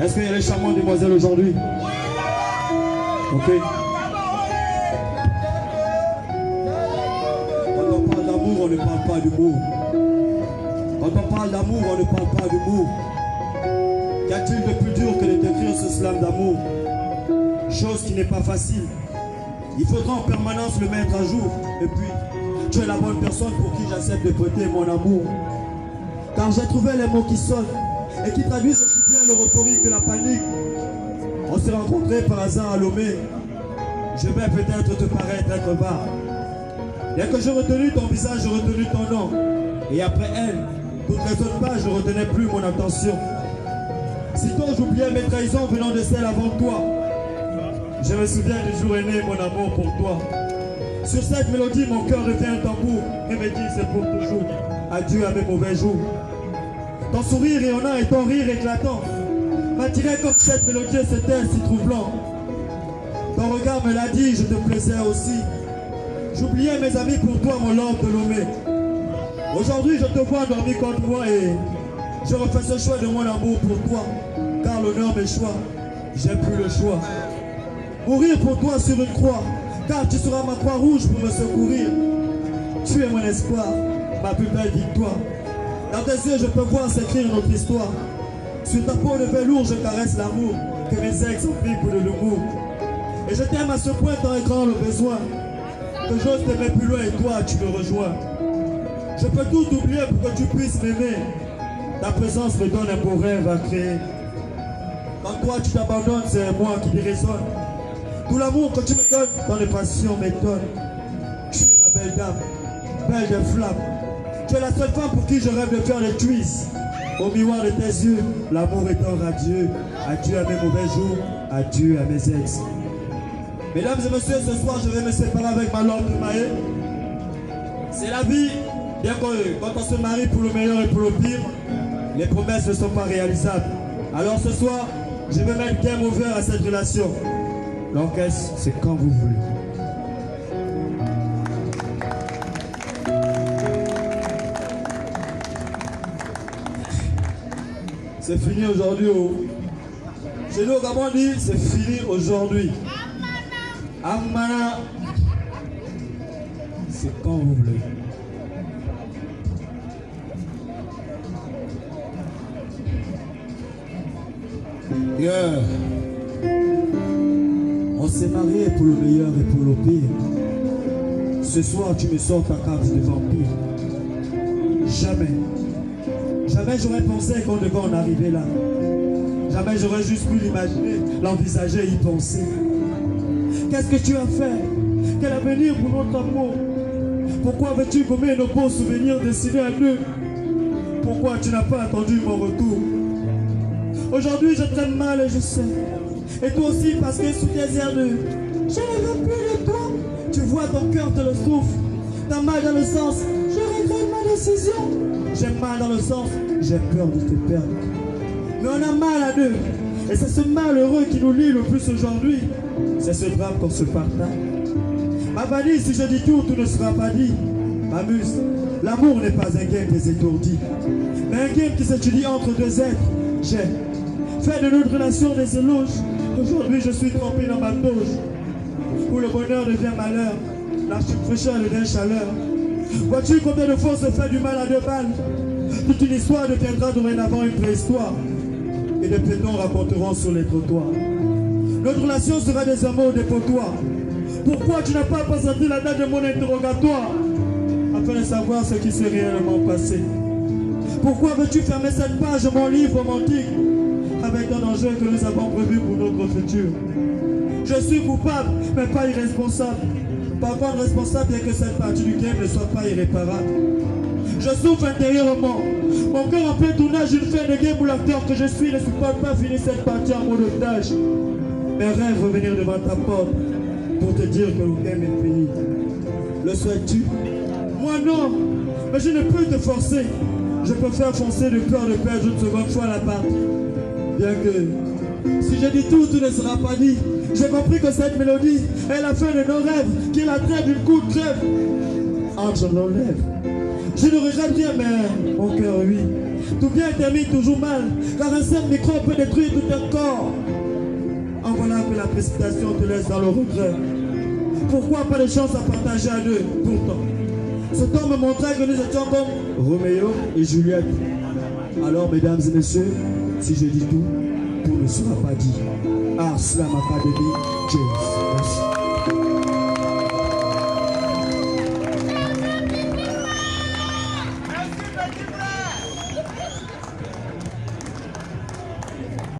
Est-ce qu'il y a les charmantes demoiselles aujourd'hui? Ok. Quand on parle d'amour, on ne parle pas d'humour. Quand on parle d'amour, on ne parle pas d'humour. Qu'y a-t-il de plus dur que de décrire ce slam d'amour? Chose qui n'est pas facile. Il faudra en permanence le mettre à jour. Et puis, tu es la bonne personne pour qui j'accepte de prêter mon amour. Car j'ai trouvé les mots qui sonnent et qui traduisent aussi bien l'euphorie que la panique. On s'est rencontrés par hasard à Lomé. Je vais peut-être te paraître être bas. Dès que j'ai retenu ton visage, j'ai retenu ton nom. Et après elle, toutes les autres pages, je ne retenais plus mon attention. Sitôt j'oubliais mes trahisons venant de celle avant toi. Je me souviens du jour est né mon amour pour toi. Sur cette mélodie, mon cœur devient un tambour et me dit c'est pour toujours. Adieu à mes mauvais jours. Ton sourire rayonnant et ton rire éclatant m'attirait comme cette mélodie c'était si troublant. Ton regard me l'a dit, je te plaisais aussi. J'oubliais mes amis pour toi, mon lord de Lomé. Aujourd'hui, je te vois dormir contre moi et je refais ce choix de mon amour pour toi. Car l'honneur m'échoit, j'ai plus le choix. Mourir pour toi sur une croix, car tu seras ma croix rouge pour me secourir. Tu es mon espoir, ma plus belle victoire. Dans tes yeux, je peux voir s'écrire notre histoire. Sur ta peau de velours, je caresse l'amour que mes ex ont pris pour de l'humour. Et je t'aime à ce point tant est grand le besoin que j'ose t'aimer plus loin et toi, tu me rejoins. Je peux tout oublier pour que tu puisses m'aimer. Ta présence me donne un beau rêve à créer. Quand toi, tu t'abandonnes, c'est moi qui les résonne. Tout l'amour que tu me donnes, ton passion m'étonne. Tu es ma belle dame, belle de flamme. Tu es la seule femme pour qui je rêve de faire les twists. Au miroir de tes yeux, l'amour étant radieux. Adieu à mes mauvais jours, adieu à mes ex. Mesdames et messieurs, ce soir, je vais me séparer avec ma lampe de Maé. C'est la vie. Bien que quand on se marie pour le meilleur et pour le pire, les promesses ne sont pas réalisables. Alors ce soir, je vais mettre game over à cette relation. L'orchestre, c'est quand vous voulez. C'est fini aujourd'hui. Chez nous, comme on dit, c'est fini aujourd'hui. Amana, c'est quand vous voulez. Yeah. On s'est mariés pour le meilleur et pour le pire. Ce soir, tu me sors ta carte de vampire. Jamais. Jamais j'aurais pensé qu'on devait en arriver là. Jamais j'aurais juste pu l'imaginer, l'envisager, y penser. Qu'est-ce que tu as fait? Quel avenir pour notre amour? Pourquoi veux-tu gommer nos beaux souvenirs dessinés à deux? Pourquoi tu n'as pas attendu mon retour? Aujourd'hui je traîne mal et je sais. Et toi aussi parce que sous tes airs de je ne veux plus de toi, tu vois ton cœur te le souffle. T'as mal dans le sens, je regrette ma décision. J'ai mal dans le sens, j'ai peur de te perdre. Mais on a mal à deux. Et c'est ce malheureux qui nous lie le plus aujourd'hui. C'est ce drame qu'on se partage. Ma vanille, si je dis tout, tout ne sera pas dit. M'amuse, l'amour n'est pas un game des étourdis, mais un game qui s'étudie entre deux êtres. J'ai fait de notre relation des éloges. Aujourd'hui je suis trempé dans ma toge. Où le bonheur devient malheur, la fraîcheur devient chaleur. Vois-tu combien de fois on se fait du mal à deux balles? Toute une histoire deviendra dorénavant une préhistoire. Et des piétons raconteront sur les trottoirs. Notre relation sera des amours des potoirs. Pourquoi tu n'as pas présenté la date de mon interrogatoire afin de savoir ce qui s'est réellement passé? Pourquoi veux-tu fermer cette page de mon livre romantique avec un enjeu que nous avons prévu pour notre futur? Je suis coupable, mais pas irresponsable. Par contre, responsable bien que cette partie du game ne soit pas irréparable. Je souffre intérieurement. Mon cœur en plein tournage, une fin de game où l'acteur que je suis ne supporte pas finir cette partie en mode otage. Mes rêves revenir devant ta porte pour te dire que le game est fini. Le souhaites-tu? Moi non, mais je ne peux te forcer. Je peux faire foncer de peur de perdre une seconde fois la partie. Bien que, si je dis tout, tout ne sera pas dit. J'ai compris que cette mélodie est la fin de nos rêves, qui est la trêve d'une courte trêve entre nos lèvres. Je ne regrette rien, mais mon cœur, oui. Tout bien termine toujours mal, car un seul micro peut détruire tout un corps. En voilà que la précipitation te laisse dans le regret. Pourquoi pas de chance à partager à deux? Pourtant, ce temps me montrait que nous étions comme Roméo et Juliette. Alors, mesdames et messieurs, si je dis tout, tout ne sera pas dit. Ars Slam Academy, James. Merci.